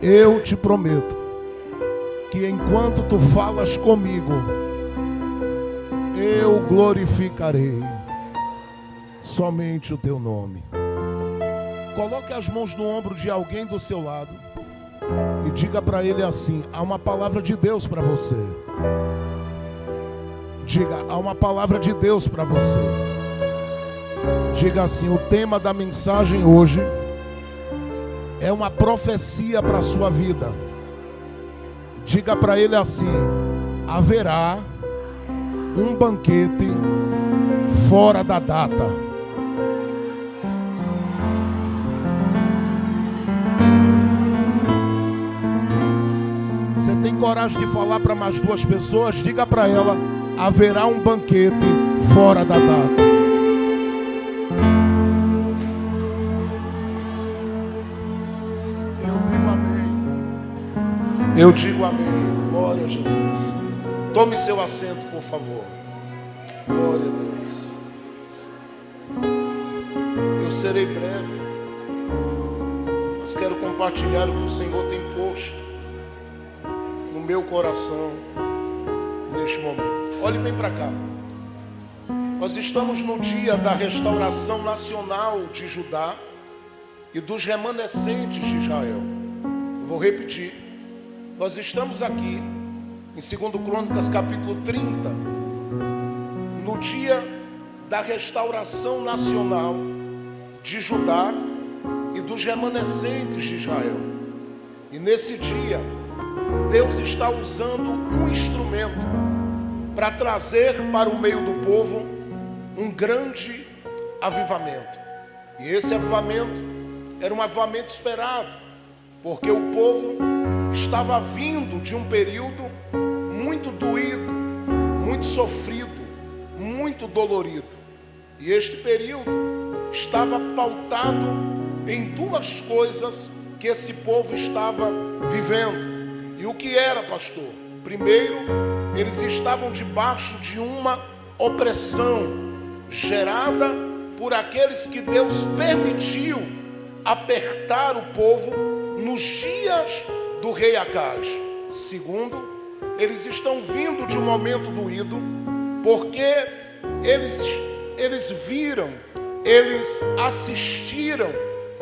Eu te prometo que enquanto tu falas comigo, eu glorificarei somente o teu nome. Coloque as mãos no ombro de alguém do seu lado e diga para ele assim: há uma palavra de Deus para você. Diga: há uma palavra de Deus para você. Diga assim: o tema da mensagem hoje é uma profecia para a sua vida. Diga para ele assim: haverá um banquete fora da data. Você tem coragem de falar para mais duas pessoas? Diga para ela: haverá um banquete fora da data. Eu digo amém. Glória a Jesus. Tome seu assento, por favor. Glória a Deus. Eu serei breve, mas quero compartilhar o que o Senhor tem posto no meu coração neste momento. Olhe bem para cá. Nós estamos no dia da restauração nacional de Judá e dos remanescentes de Israel. Eu vou repetir. Nós estamos aqui em 2 Crônicas capítulo 30, no dia da restauração nacional de Judá e dos remanescentes de Israel. E nesse dia, Deus está usando um instrumento para trazer para o meio do povo um grande avivamento. E esse avivamento era um avivamento esperado, porque o povo estava vindo de um período muito doído, muito sofrido, muito dolorido. E este período estava pautado em duas coisas que esse povo estava vivendo. E o que era, pastor? Primeiro, eles estavam debaixo de uma opressão gerada por aqueles que Deus permitiu apertar o povo nos dias do rei Acaz. Segundo, eles estão vindo de um momento doído, porque eles viram, eles assistiram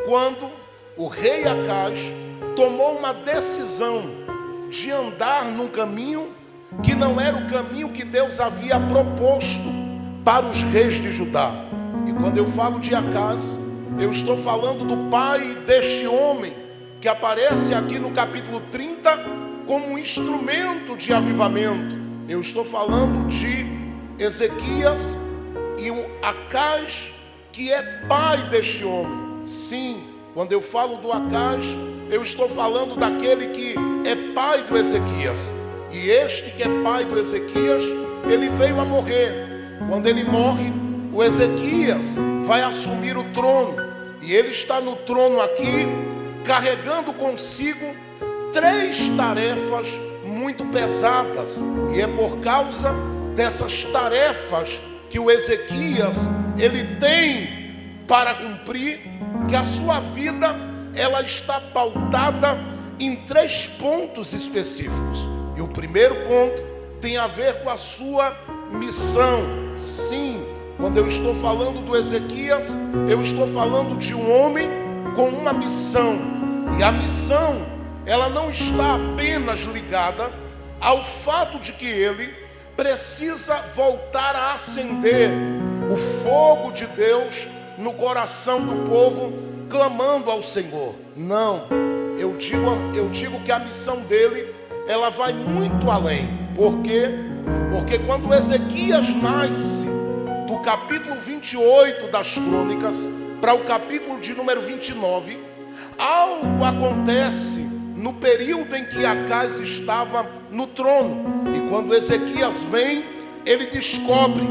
quando o rei Acaz tomou uma decisão de andar num caminho que não era o caminho que Deus havia proposto para os reis de Judá. E quando eu falo de Acaz, eu estou falando do pai deste homem que aparece aqui no capítulo 30 como um instrumento de avivamento. Eu estou falando de Ezequias e o Acaz, que é pai deste homem. Sim, quando eu falo do Acaz, eu estou falando daquele que é pai do Ezequias. E este que é pai do Ezequias, ele veio a morrer. Quando ele morre, o Ezequias vai assumir o trono. E ele está no trono aqui, carregando consigo 3 tarefas muito pesadas. E é por causa dessas tarefas que o Ezequias ele tem para cumprir, que a sua vida ela está pautada em 3 pontos específicos. E o primeiro ponto tem a ver com a sua missão. Sim, quando eu estou falando do Ezequias, eu estou falando de um homem com uma missão. E a missão, ela não está apenas ligada ao fato de que ele precisa voltar a acender o fogo de Deus no coração do povo, clamando ao Senhor. Não, eu digo que a missão dele, ela vai muito além. Por quê? Porque quando Ezequias nasce, do capítulo 28 das Crônicas para o capítulo de número 29, algo acontece no período em que Acaz estava no trono. E quando Ezequias vem, ele descobre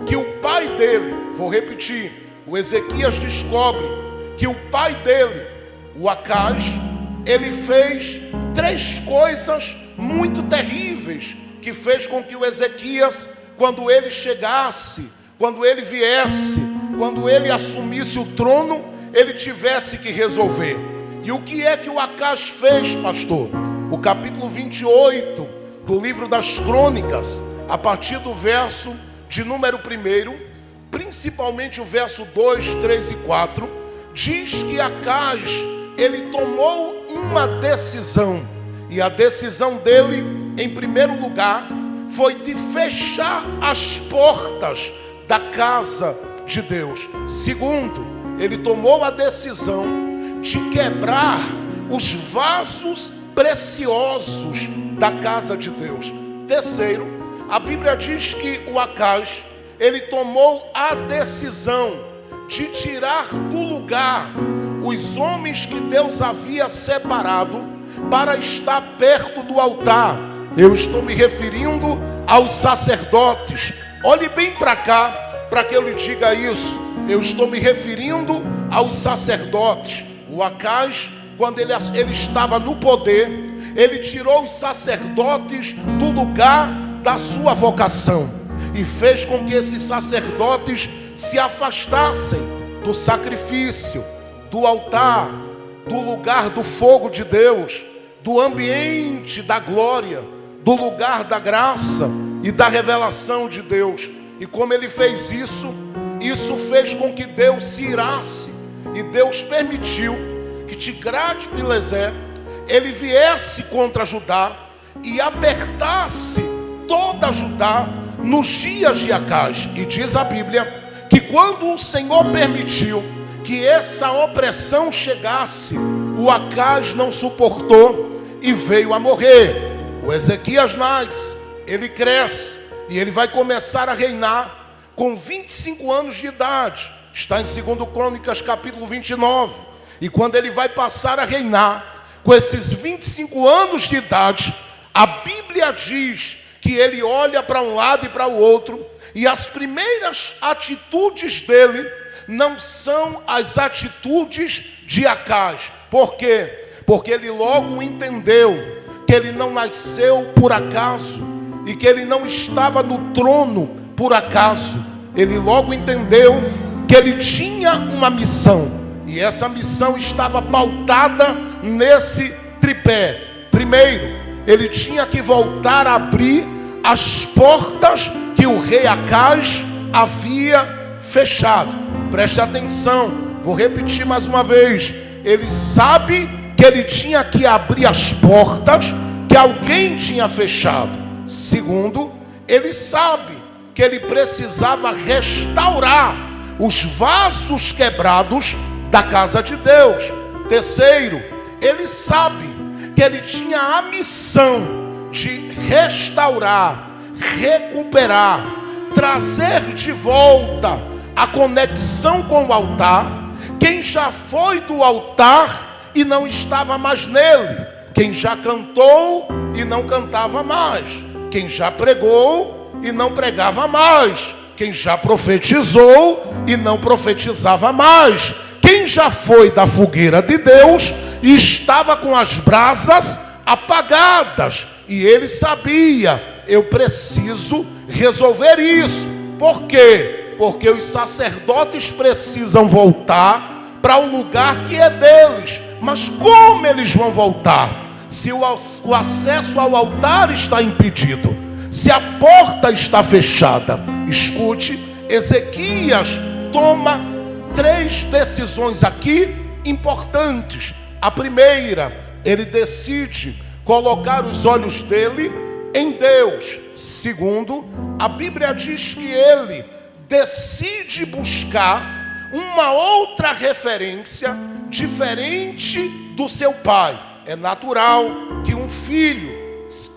que o pai dele, vou repetir, o Ezequias descobre que o pai dele, o Acaz, ele fez 3 coisas muito terríveis, que fez com que o Ezequias, quando ele chegasse, quando ele viesse, quando ele assumisse o trono, ele tivesse que resolver. E o que é que o Acaz fez, pastor? O capítulo 28 do livro das Crônicas, a partir do verso de número 1, principalmente o verso 2, 3 e 4, diz que Acaz, ele tomou uma decisão. E a decisão dele, em primeiro lugar, foi de fechar as portas da casa de Deus. Segundo, ele tomou a decisão de quebrar os vasos preciosos da casa de Deus. Terceiro, a Bíblia diz que o Acaz, ele tomou a decisão de tirar do lugar os homens que Deus havia separado para estar perto do altar. Eu estou me referindo aos sacerdotes. Olhe bem para cá, para que eu lhe diga isso. Eu estou me referindo aos sacerdotes. O Acaz, quando ele estava no poder, ele tirou os sacerdotes do lugar da sua vocação e fez com que esses sacerdotes se afastassem do sacrifício, do altar, do lugar do fogo de Deus, do ambiente da glória, do lugar da graça e da revelação de Deus. E como ele fez isso, isso fez com que Deus se irasse. E Deus permitiu que Tiglat-Pileser, ele viesse contra Judá e apertasse toda Judá nos dias de Acaz. E diz a Bíblia que quando o Senhor permitiu que essa opressão chegasse, o Acaz não suportou e veio a morrer. O Ezequias nasce, ele cresce e ele vai começar a reinar com 25 anos de idade. Está em 2 Crônicas capítulo 29. E quando ele vai passar a reinar com esses 25 anos de idade, a Bíblia diz que ele olha para um lado e para o outro, e as primeiras atitudes dele não são as atitudes de Acaz. Por quê? Porque ele logo entendeu que ele não nasceu por acaso e que ele não estava no trono por acaso. Ele logo entendeu que ele tinha uma missão, e essa missão estava pautada nesse tripé. Primeiro, ele tinha que voltar a abrir as portas que o rei Acaz havia fechado. Preste atenção, vou repetir mais uma vez. Ele sabe que ele tinha que abrir as portas que alguém tinha fechado. Segundo, ele sabe que ele precisava restaurar os vasos quebrados da casa de Deus. Terceiro, ele sabe que ele tinha a missão de restaurar, recuperar, trazer de volta a conexão com o altar, quem já foi do altar e não estava mais nele, quem já cantou e não cantava mais, quem já pregou e não pregava mais, quem já profetizou e não profetizava mais, quem já foi da fogueira de Deus e estava com as brasas apagadas. E ele sabia, eu preciso resolver isso. Por quê? Porque os sacerdotes precisam voltar para o lugar que é deles. Mas como eles vão voltar? Se o acesso ao altar está impedido, se a porta está fechada. Escute, Ezequias toma 3 decisões aqui importantes. A primeira, ele decide colocar os olhos dele em Deus. Segundo, a Bíblia diz que ele decide buscar uma outra referência diferente do seu pai. É natural que um filho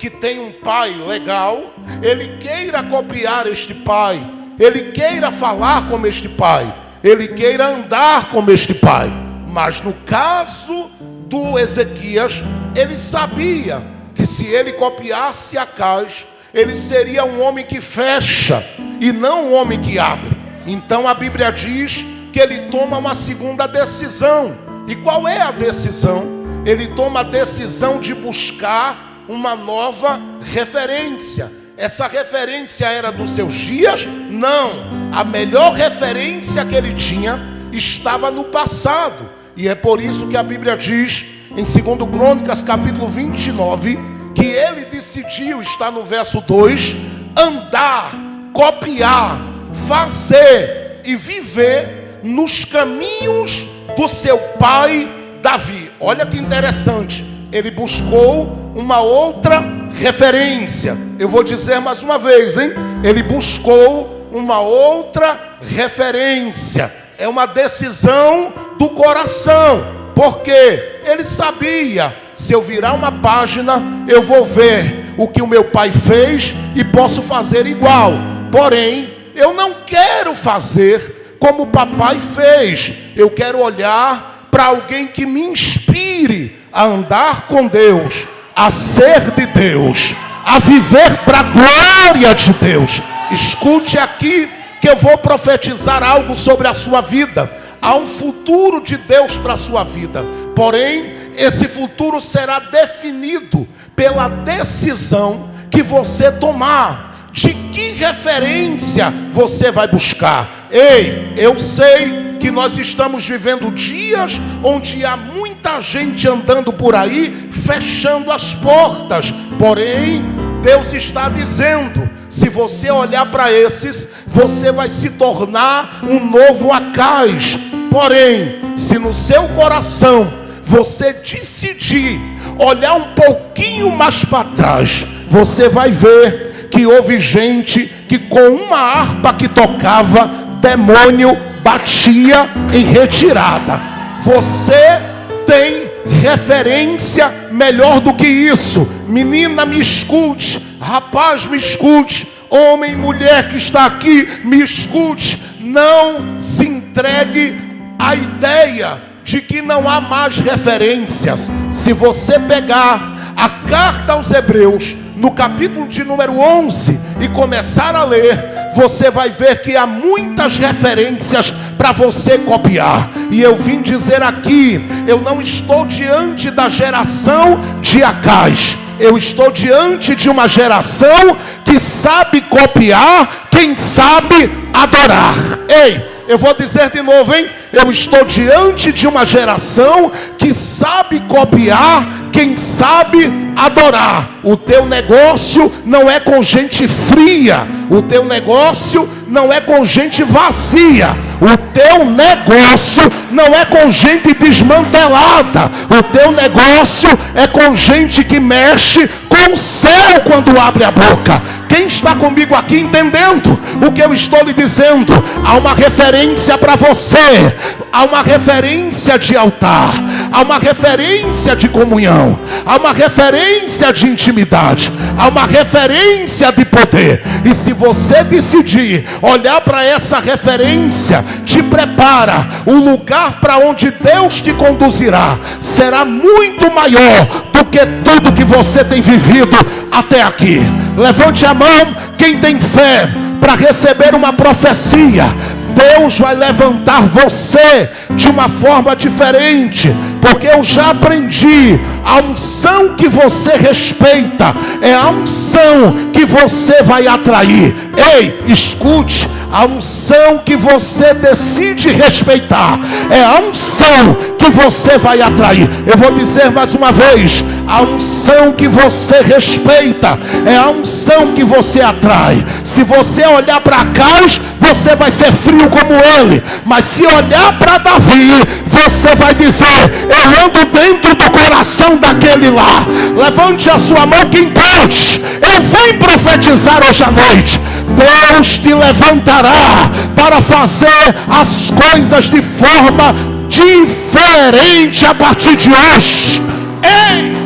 que tem um pai legal, ele queira copiar este pai, ele queira falar como este pai, ele queira andar como este pai. Mas no caso do Ezequias, ele sabia que se ele copiasse Acaz, ele seria um homem que fecha e não um homem que abre. Então a Bíblia diz que ele toma uma segunda decisão. E qual é a decisão? Ele toma a decisão de buscar uma nova referência. Essa referência era dos seus dias? Não. A melhor referência que ele tinha estava no passado. E é por isso que a Bíblia diz, em 2 Crônicas, capítulo 29, que ele decidiu, está no verso 2, andar, copiar, fazer e viver nos caminhos do seu pai Davi. Olha que interessante, ele buscou uma outra referência. Eu vou dizer mais uma vez, hein? Ele buscou uma outra referência. É uma decisão do coração, porque ele sabia, se eu virar uma página, eu vou ver o que o meu pai fez e posso fazer igual. Porém, eu não quero fazer como o papai fez. Eu quero olhar para alguém que me inspire a andar com Deus, a ser de Deus, a viver para a glória de Deus. Escute aqui que eu vou profetizar algo sobre a sua vida. Há um futuro de Deus para a sua vida. Porém, esse futuro será definido pela decisão que você tomar. De que referência você vai buscar? Ei, eu sei que nós estamos vivendo dias onde há muita gente andando por aí, fechando as portas. Porém, Deus está dizendo, se você olhar para esses, você vai se tornar um novo Acais. Porém, se no seu coração você decidir olhar um pouquinho mais para trás, você vai ver que houve gente que com uma harpa que tocava, demônio batia em retirada. Você tem referência melhor do que isso. Menina, me escute. Rapaz, me escute. Homem, mulher que está aqui, me escute. Não se entregue à ideia de que não há mais referências. Se você pegar a carta aos Hebreus, no capítulo de número 11, e começar a ler, você vai ver que há muitas referências para você copiar. E eu vim dizer aqui, eu não estou diante da geração de Acais. Eu estou diante de uma geração que sabe copiar quem sabe adorar. Ei, eu vou dizer de novo, hein? Eu estou diante de uma geração que sabe copiar quem sabe adorar. O teu negócio não é com gente fria. O teu negócio não é com gente vazia. O teu negócio não é com gente desmantelada. O teu negócio é com gente que mexe com o céu quando abre a boca. Quem está comigo aqui entendendo o que eu estou lhe dizendo? Há uma referência para você. Há uma referência de altar. Há uma referência de comunhão. Há uma referência de intimidade. Há uma referência de poder. E se você decidir olhar para essa referência, te prepara. O lugar para onde Deus te conduzirá será muito maior do que tudo que você tem vivido até aqui. Levante a mão quem tem fé para receber uma profecia. Deus vai levantar você de uma forma diferente, porque eu já aprendi, a unção que você respeita é a unção que você vai atrair. Ei, escute, a unção que você decide respeitar é a unção que você vai atrair. Eu vou dizer mais uma vez, a unção que você respeita é a unção que você atrai. Se você olhar para Acais, você vai ser frio como ele. Mas se olhar para Davi, você vai dizer, eu ando dentro do coração daquele lá. Levante a sua mão quem pode. Eu venho profetizar hoje à noite. Deus te levantará para fazer as coisas de forma diferente a partir de hoje. Ei!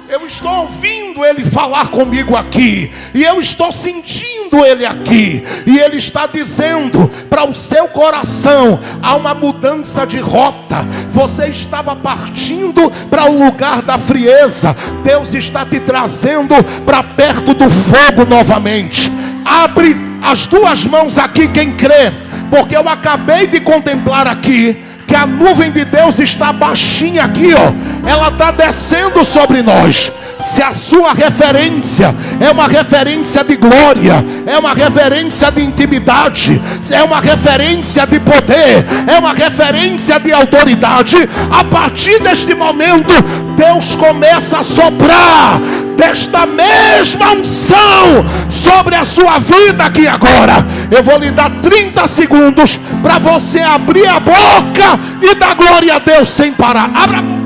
Eu estou ouvindo Ele falar comigo aqui, e eu estou sentindo Ele aqui, e Ele está dizendo para o seu coração, há uma mudança de rota. Você estava partindo para o lugar da frieza, Deus está te trazendo para perto do fogo novamente. Abre as duas mãos aqui quem crê, porque eu acabei de contemplar aqui que a nuvem de Deus está baixinha aqui, ó. Ela está descendo sobre nós. Se a sua referência é uma referência de glória, é uma referência de intimidade, é uma referência de poder, é uma referência de autoridade, a partir deste momento Deus começa a soprar desta mesma unção sobre a sua vida aqui agora. Eu vou lhe dar 30 segundos para você abrir a boca e dar glória a Deus sem parar. Abra a boca.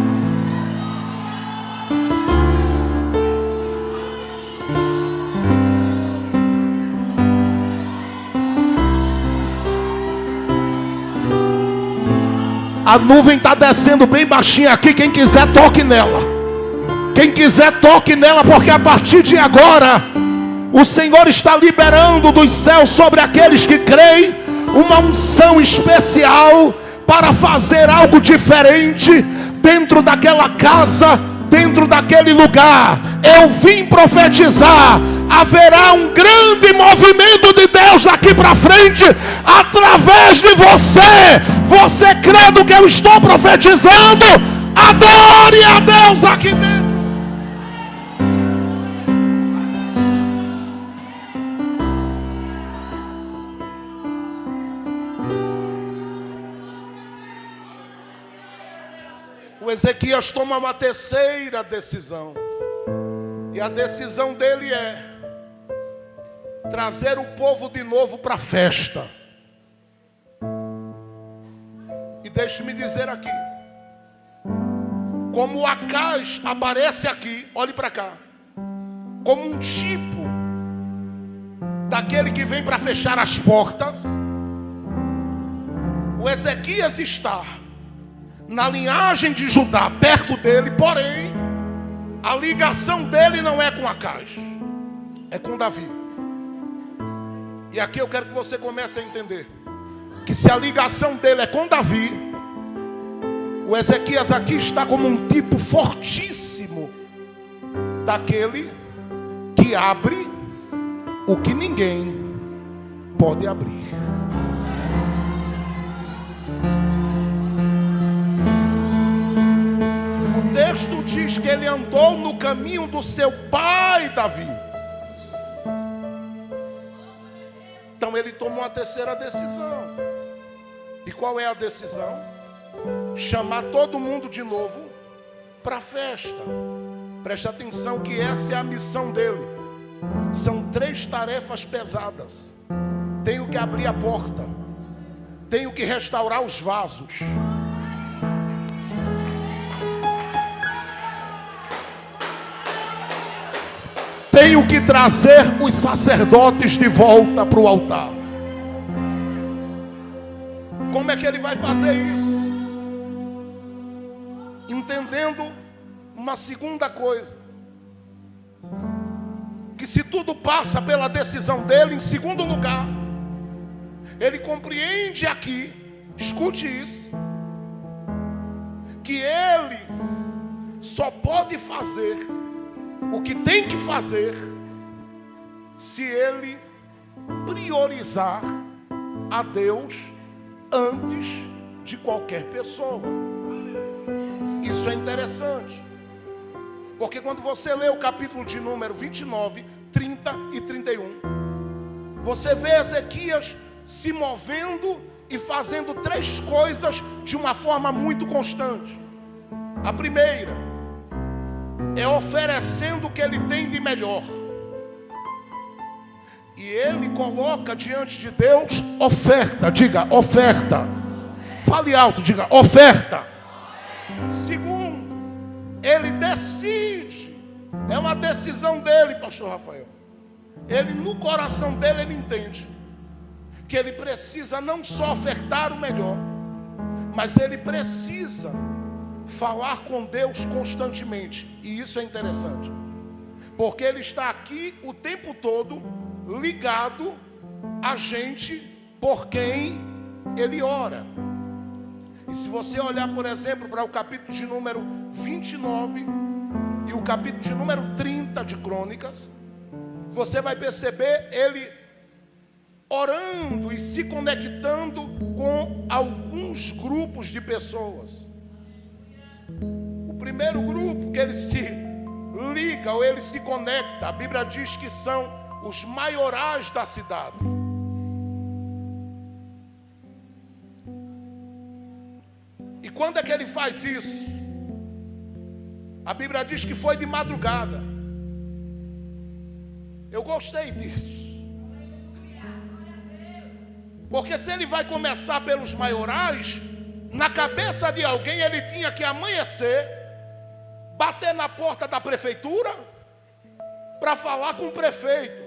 A nuvem está descendo bem baixinha aqui. Quem quiser, toque nela. Quem quiser, toque nela, porque a partir de agora o Senhor está liberando dos céus sobre aqueles que creem uma unção especial para fazer algo diferente dentro daquela casa, dentro daquele lugar. Eu vim profetizar: haverá um grande movimento de Deus daqui para frente, através de você. Você crê no que eu estou profetizando? Adore a Deus aqui dentro. O Ezequias toma uma terceira decisão. E a decisão dele é trazer o povo de novo para a festa. E deixe-me dizer aqui, como o Acaz aparece aqui, olhe para cá, como um tipo daquele que vem para fechar as portas, o Ezequias está na linhagem de Judá, perto dele, porém a ligação dele não é com Acaz, é com Davi. E aqui eu quero que você comece a entender que se a ligação dele é com Davi, o Ezequias aqui está como um tipo fortíssimo daquele que abre o que ninguém pode abrir. O texto diz que ele andou no caminho do seu pai Davi. Então ele tomou a terceira decisão. E qual é a decisão? Chamar todo mundo de novo para a festa. Preste atenção que essa é a missão dele. São 3 tarefas pesadas. Tenho que abrir a porta, tenho que restaurar os vasos, tenho que trazer os sacerdotes de volta para o altar. Como é que ele vai fazer isso? Entendendo uma segunda coisa, que se tudo passa pela decisão dele, em segundo lugar, ele compreende aqui, escute isso, que ele só pode fazer o que tem que fazer se ele priorizar a Deus antes de qualquer pessoa. Isso é interessante, porque quando você lê o capítulo de número 29, 30 e 31, você vê Ezequias se movendo e fazendo 3 coisas de uma forma muito constante. A primeira é oferecendo o que ele tem de melhor. E ele coloca diante de Deus oferta. Diga oferta. Fale alto, diga oferta. Segundo, ele decide. É uma decisão dele, pastor Rafael. Ele, no coração dele, ele entende que ele precisa não só ofertar o melhor, mas ele precisa falar com Deus constantemente. E isso é interessante, porque ele está aqui o tempo todo ligado a gente por quem ele ora. E se você olhar, por exemplo, para o capítulo de número 29 e o capítulo de número 30 de Crônicas, você vai perceber ele orando e se conectando com alguns grupos de pessoas. O primeiro grupo que ele se liga ou ele se conecta. A Bíblia diz que são os maiorais da cidade. E quando é que ele faz isso? A Bíblia diz que foi de madrugada. Eu gostei disso. Porque se ele vai começar pelos maiorais, na cabeça de alguém ele tinha que amanhecer, bater na porta da prefeitura para falar com o prefeito.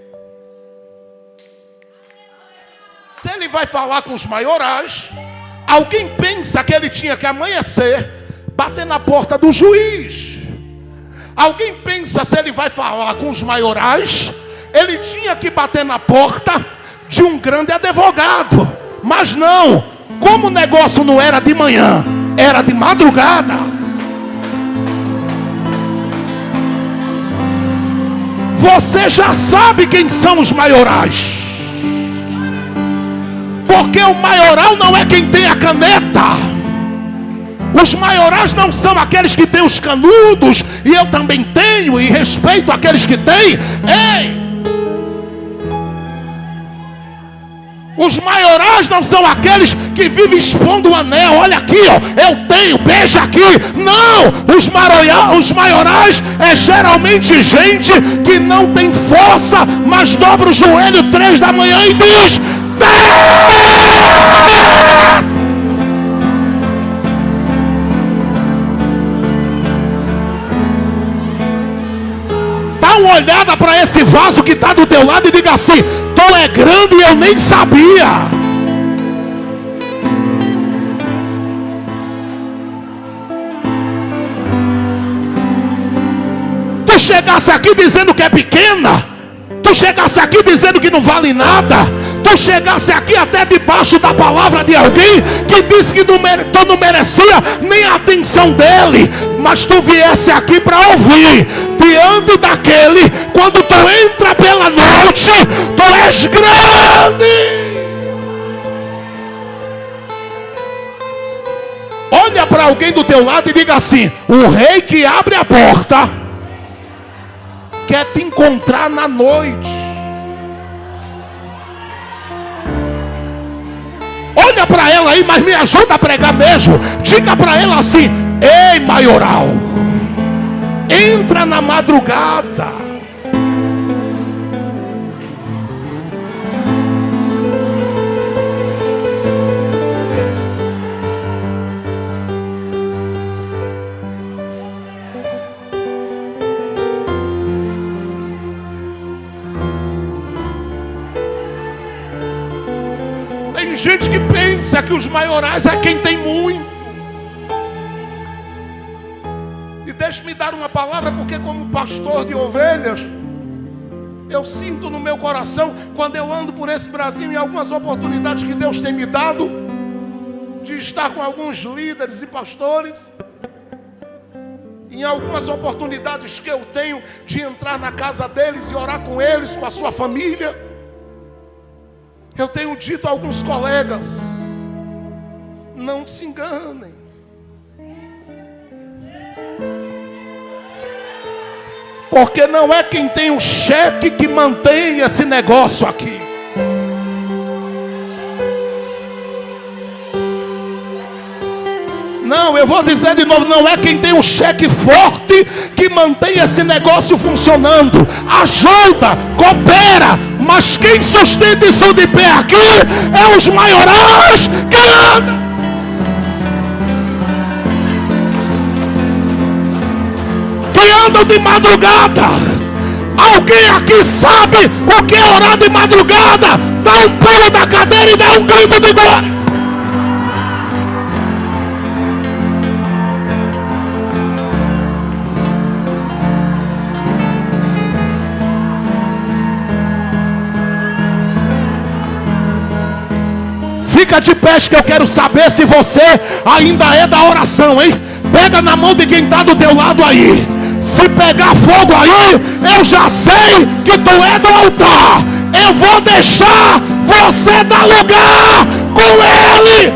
Se ele vai falar com os maiorais, alguém pensa que ele tinha que amanhecer, bater na porta do juiz. Alguém pensa, se ele vai falar com os maiorais, ele tinha que bater na porta de um grande advogado. Mas não, como o negócio não era de manhã, era de madrugada, você já sabe quem são os maiorais. Porque o maioral não é quem tem a caneta. Os maiorais não são aqueles que têm os canudos, e eu também tenho, e respeito aqueles que têm. Ei! Os maiorais não são aqueles que vivem expondo o anel. Olha aqui, ó, eu tenho, beija aqui. Não, os maiorais é geralmente gente que não tem força, mas dobra o joelho 3 da manhã e diz: Deus! Dá uma olhada para esse vaso que está do teu lado e diga assim: tu é grande e eu nem sabia. Tu chegasse aqui dizendo que é pequena, tu chegasse aqui dizendo que não vale nada, tu chegasse aqui até debaixo da palavra de alguém que disse que tu não merecia nem a atenção dele, mas tu viesse aqui para ouvir diante daquele, quando tu entra pela noite, tu és grande. Olha para alguém do teu lado e diga assim: o rei que abre a porta quer te encontrar na noite. Olha para ela aí, mas me ajuda a pregar mesmo. Diga para ela assim: ei, maioral, entra na madrugada. Tem gente que pensa que os maiorais é quem tem muito. E deixe-me dar uma palavra, porque como pastor de ovelhas, eu sinto no meu coração, quando eu ando por esse Brasil, em algumas oportunidades que Deus tem me dado, de estar com alguns líderes e pastores, em algumas oportunidades que eu tenho de entrar na casa deles e orar com eles, com a sua família, eu tenho dito a alguns colegas: não se enganem. Porque não é quem tem o cheque que mantém esse negócio aqui. Não, eu vou dizer de novo: não é quem tem um cheque forte que mantém esse negócio funcionando. Ajuda, coopera, mas quem sustenta isso de pé aqui é os maiorais que andam. Que andam de madrugada. Alguém aqui sabe o que é orar de madrugada? Dá um pulo da cadeira e dá um grito de glória. Fica de pé, que eu quero saber se você ainda é da oração, hein? Pega na mão de quem está do teu lado aí. Se pegar fogo aí, eu já sei que tu é do altar. Eu vou deixar você dar lugar com ele.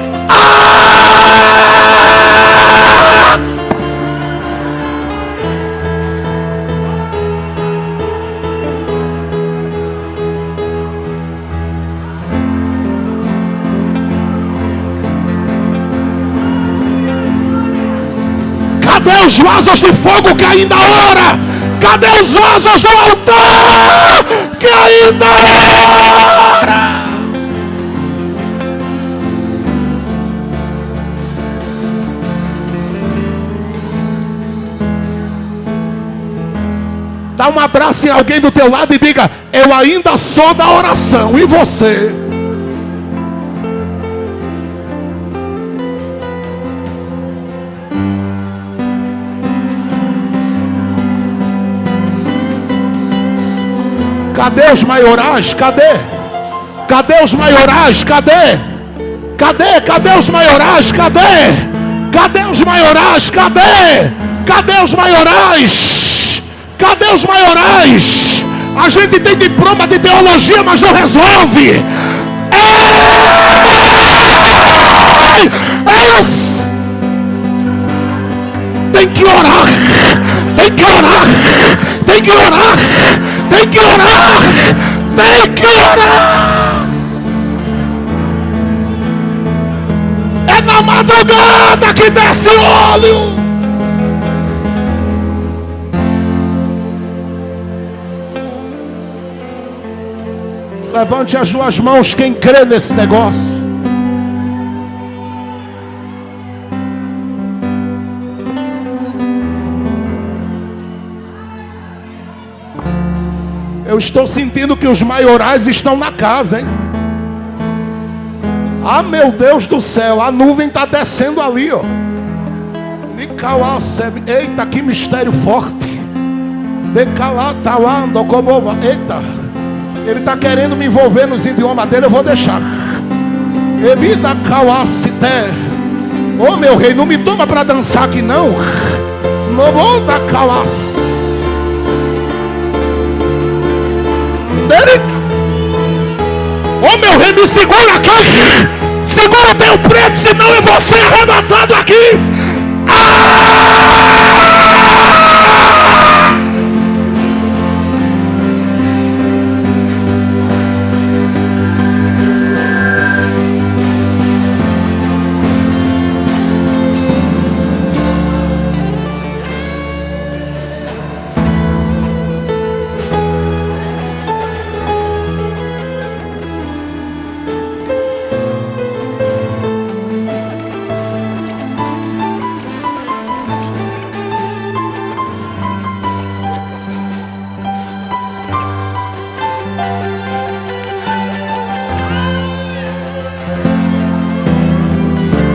os vasos de fogo que ainda ora? Cadê os vasos do altar que ainda ora? Dá um abraço em alguém do teu lado e diga: eu ainda sou da oração. E você? Cadê os maiorais? Cadê? Cadê os maiorais? Cadê? Cadê os maiorais? Cadê? Cadê os maiorais? Cadê? Cadê os maiorais? Cadê os maiorais? A gente tem diploma de teologia, mas não resolve. Elas tem que orar, tem que orar, tem que orar, tem que orar, tem que orar. É na madrugada que desce óleo. Levante as duas mãos quem crê nesse negócio. Eu estou sentindo que os maiorais estão na casa, hein? Ah, meu Deus do céu, a nuvem está descendo ali, ó. Eita, que mistério forte. Eita, ele está querendo me envolver nos idiomas dele, eu vou deixar. Ô meu rei, não me toma para dançar aqui não. Não vou dar calas. Ô meu rei, me segura aqui. Segura teu preto, senão eu vou ser arrebatado aqui.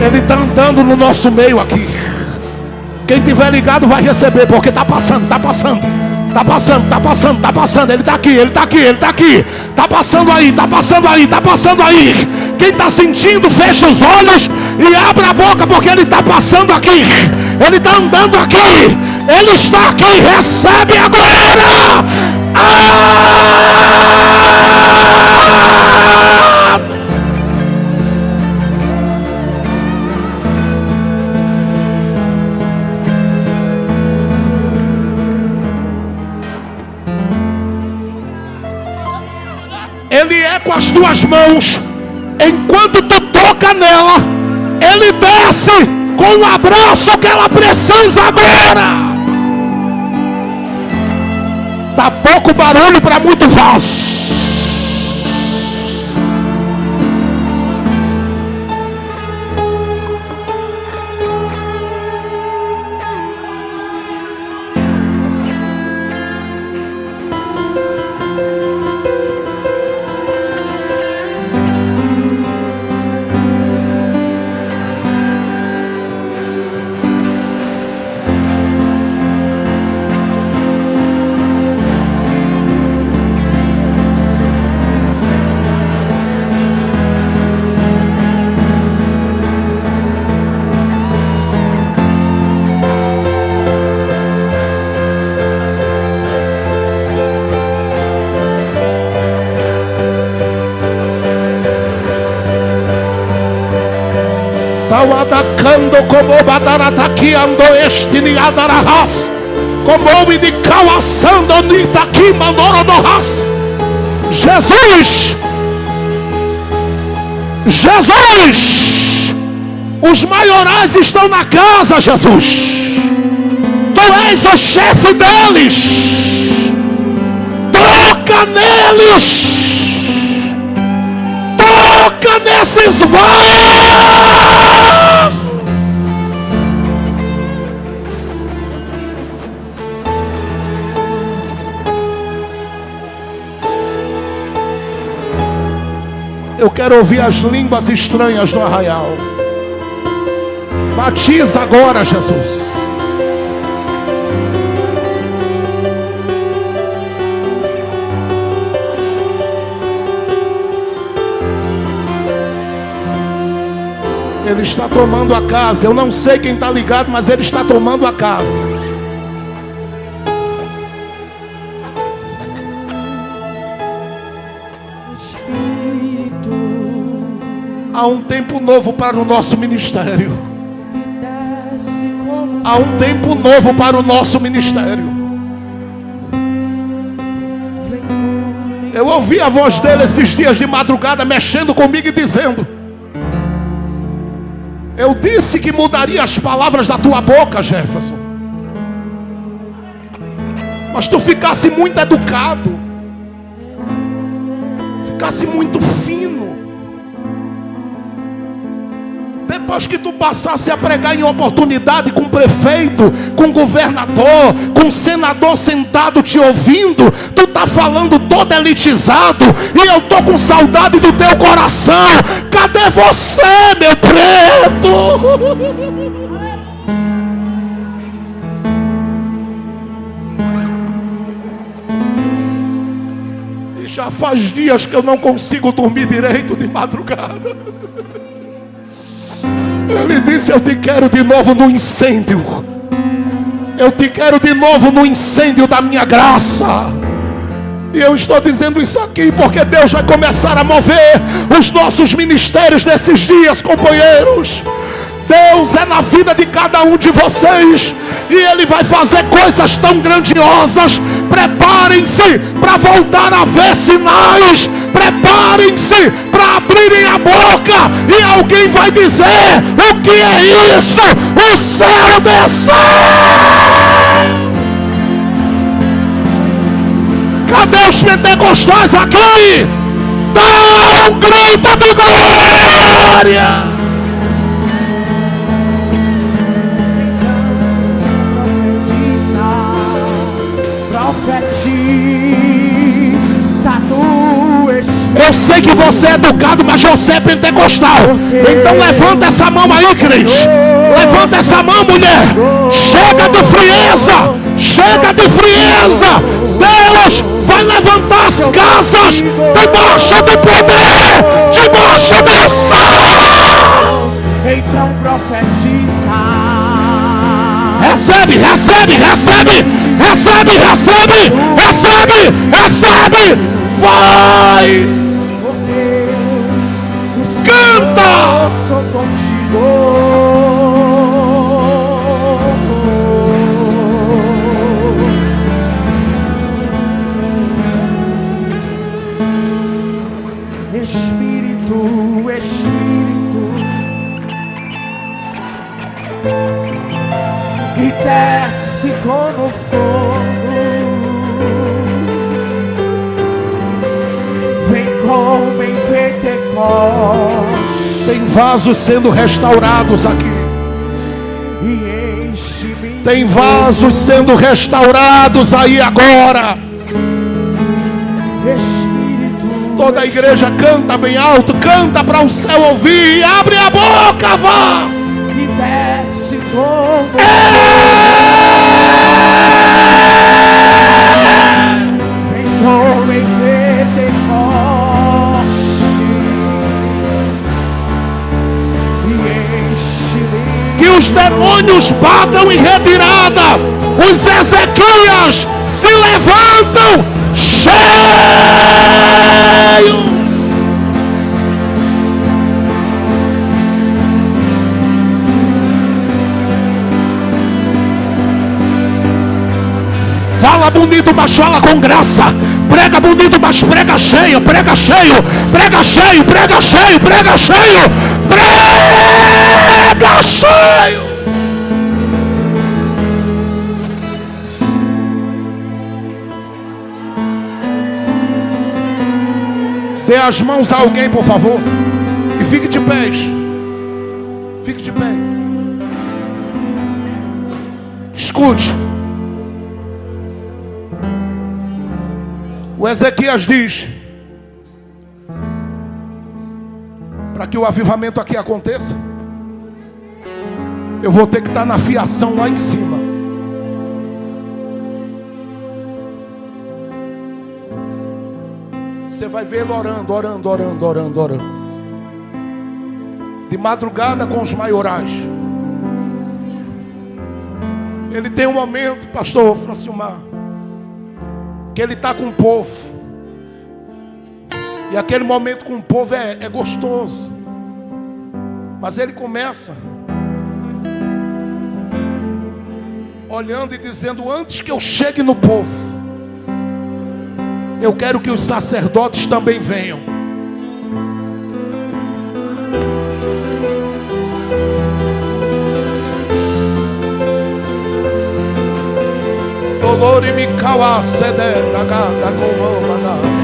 Ele está andando no nosso meio aqui. Quem tiver ligado vai receber, porque está passando, está passando. Está passando, está passando, está passando. Ele está aqui, ele está aqui, ele está aqui. Está passando aí, está passando aí, está passando aí. Quem está sentindo, fecha os olhos e abre a boca, porque ele está passando aqui. Ele está andando aqui. Ele está aqui, recebe agora. Ele é com as tuas mãos. Enquanto tu toca nela, ele desce com o abraço que ela precisa agora. Tá pouco barulho para muito vaso. Adacando como badarataque andou este niadarahas, como de cawaçando nitaqui mandorodohas. Jesus, Jesus, os maiorais estão na casa, Jesus. Tu és o chefe deles. Toca neles. Toca nesses vasos. Eu quero ouvir as línguas estranhas no arraial. Batiza agora, Jesus. Ele está tomando a casa. Eu não sei quem está ligado, mas Ele está tomando a casa. Há um tempo novo para o nosso ministério. Há um tempo novo para o nosso ministério. Eu ouvi a voz dele esses dias de madrugada mexendo comigo e dizendo: eu disse que mudaria as palavras da tua boca, Jefferson, mas tu ficasse muito educado, ficasse muito fino. Depois que tu passasse a pregar em oportunidade com prefeito, com governador, com senador sentado te ouvindo, tu tá falando todo elitizado, e eu tô com saudade do teu coração. Cadê você, meu preto? E já faz dias que eu não consigo dormir direito de madrugada. Ele disse: eu te quero de novo no incêndio. Eu te quero de novo no incêndio da minha graça. E eu estou dizendo isso aqui porque Deus vai começar a mover os nossos ministérios nesses dias, companheiros. Deus é na vida de cada um de vocês, e Ele vai fazer coisas tão grandiosas. Preparem-se para voltar a ver sinais. Preparem-se para abrirem a boca e alguém vai dizer: o que é isso? O céu desceu! Cadê os pentecostais aqui? Dá um grito de glória! Eu sei que você é educado, mas você é pentecostal. Então levanta essa mão aí, crente. Levanta essa mão, mulher. Chega de frieza. Chega de frieza. Deus vai levantar as casas debaixo do poder, debaixo da ação. Então profetiza. Recebe, recebe, recebe. Recebe, recebe, recebe, recebe. Vai. Canta. Sou contigo. Espírito, Espírito, e desce como fogo. Vem como em Pentecostes. Tem vasos sendo restaurados aqui. E enche-me. Tem vasos sendo restaurados aí agora. Espírito, Toda a igreja canta bem alto, canta para o céu ouvir, e abre a boca, vá. e desce como vem como em Pentecostes. E enche-me. Que os demônios batam em retirada. Os Ezequias se levantam cheios. Fala bonito, mas fala com graça. Prega bonito, mas prega cheio, prega cheio, prega cheio, prega cheio, prega cheio, prega cheio. Dê as mãos a alguém, por favor. E fique de pés. Fique de pés. Escute. O Ezequias diz: para que o avivamento aqui aconteça, eu vou ter que estar na fiação lá em cima. Você vai ver ele orando, orando, orando, orando, orando. De madrugada com os maiorais. Ele tem um momento, pastor Francilmar, que ele está com o povo. E aquele momento com o povo é gostoso. Mas ele começa olhando e dizendo: antes que eu chegue no povo, eu quero que os sacerdotes também venham. Dolor e me caua sede da comanda.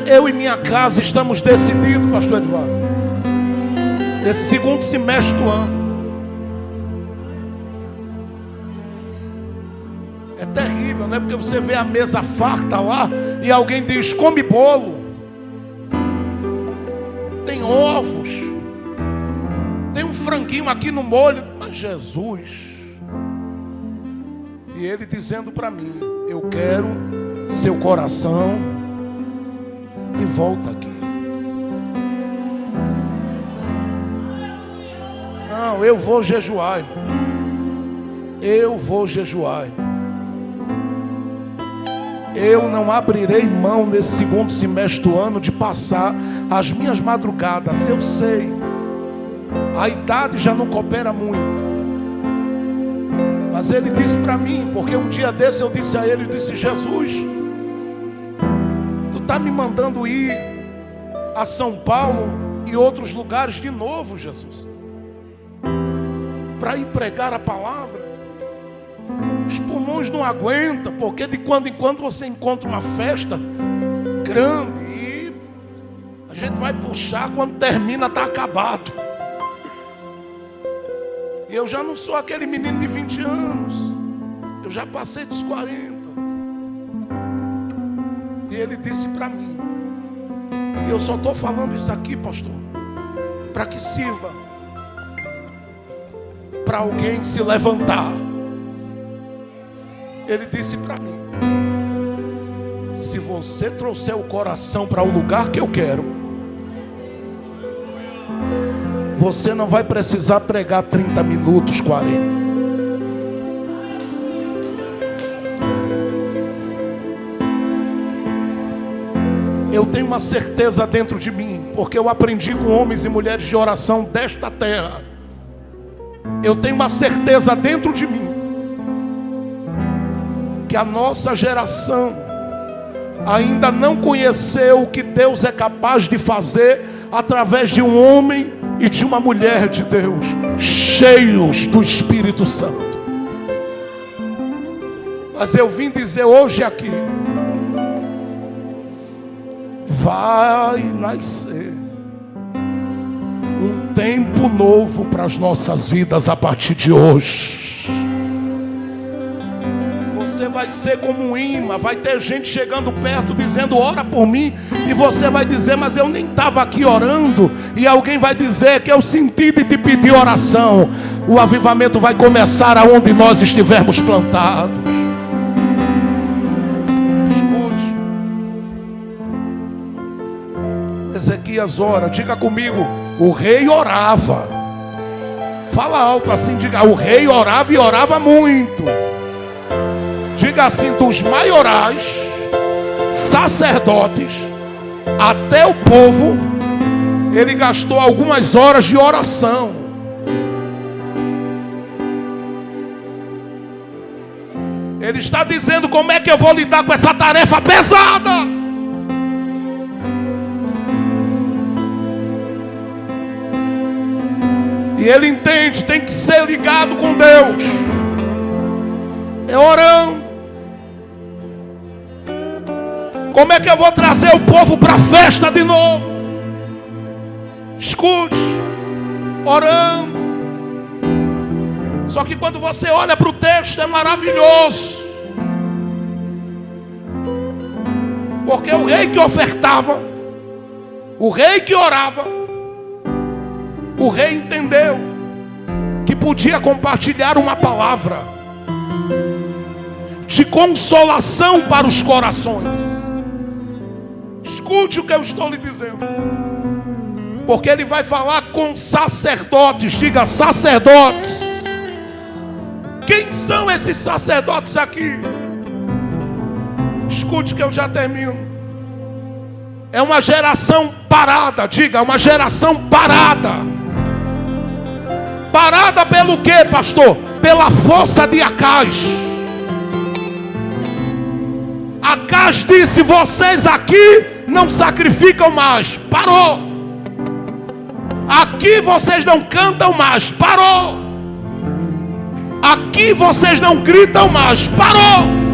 Eu e minha casa estamos decididos, pastor Edvaldo, esse segundo semestre do ano. É terrível, não é? Porque você vê a mesa farta lá e alguém diz: come bolo, tem ovos, tem um franguinho aqui no molho. Mas Jesus, e ele dizendo para mim: eu quero seu coração de volta aqui. Não, eu vou jejuar, irmão. Eu vou jejuar, irmão. Eu não abrirei mão nesse segundo semestre do ano de passar as minhas madrugadas. Eu sei, a idade já não coopera muito, mas ele disse para mim, porque um dia desse eu disse a ele, eu disse: Jesus, está me mandando ir a São Paulo e outros lugares de novo, Jesus, para ir pregar a palavra. Os pulmões não aguentam, porque de quando em quando você encontra uma festa grande e a gente vai puxar, quando termina está acabado. E eu já não sou aquele menino de 20 anos, eu já passei dos 40. E ele disse para mim, e eu só estou falando isso aqui, pastor, para que sirva para alguém se levantar. Ele disse para mim: se você trouxer o coração para o lugar que eu quero, você não vai precisar pregar 30 minutos, 40. Eu tenho uma certeza dentro de mim, porque eu aprendi com homens e mulheres de oração desta terra. Eu tenho uma certeza dentro de mim que a nossa geração ainda não conheceu o que Deus é capaz de fazer através de um homem e de uma mulher de Deus, cheios do Espírito Santo. Mas eu vim dizer hoje aqui: vai nascer um tempo novo para as nossas vidas a partir de hoje. Você vai ser como um imã, vai ter gente chegando perto dizendo: ora por mim, e você vai dizer: mas eu nem estava aqui orando. E alguém vai dizer que eu senti de te pedir oração. O avivamento vai começar aonde nós estivermos plantados. Escute, Ezequias ora, diga comigo: o rei orava. Fala alto assim, diga: o rei orava e orava muito. Diga assim: dos maiorais, sacerdotes, até o povo, ele gastou algumas horas de oração. Ele está dizendo: como é que eu vou lidar com essa tarefa pesada? ele entende, tem que ser ligado com Deus. É orando. Como é que eu vou trazer o povo para a festa de novo? Escute, orando. Só que quando você olha para o texto é maravilhoso. Porque o rei que ofertava, o rei que orava, o rei entendeu que podia compartilhar uma palavra de consolação para os corações. Escute o que eu estou lhe dizendo. Porque ele vai falar com sacerdotes. Diga, sacerdotes. Quem são esses sacerdotes aqui? Escute que eu já termino. É uma geração parada. Diga, uma geração parada. Parada pelo quê, pastor? Pela força de Acaz. Acaz disse, vocês aqui não sacrificam mais. Parou. Aqui vocês não cantam mais. Parou. Aqui vocês não gritam mais. Parou.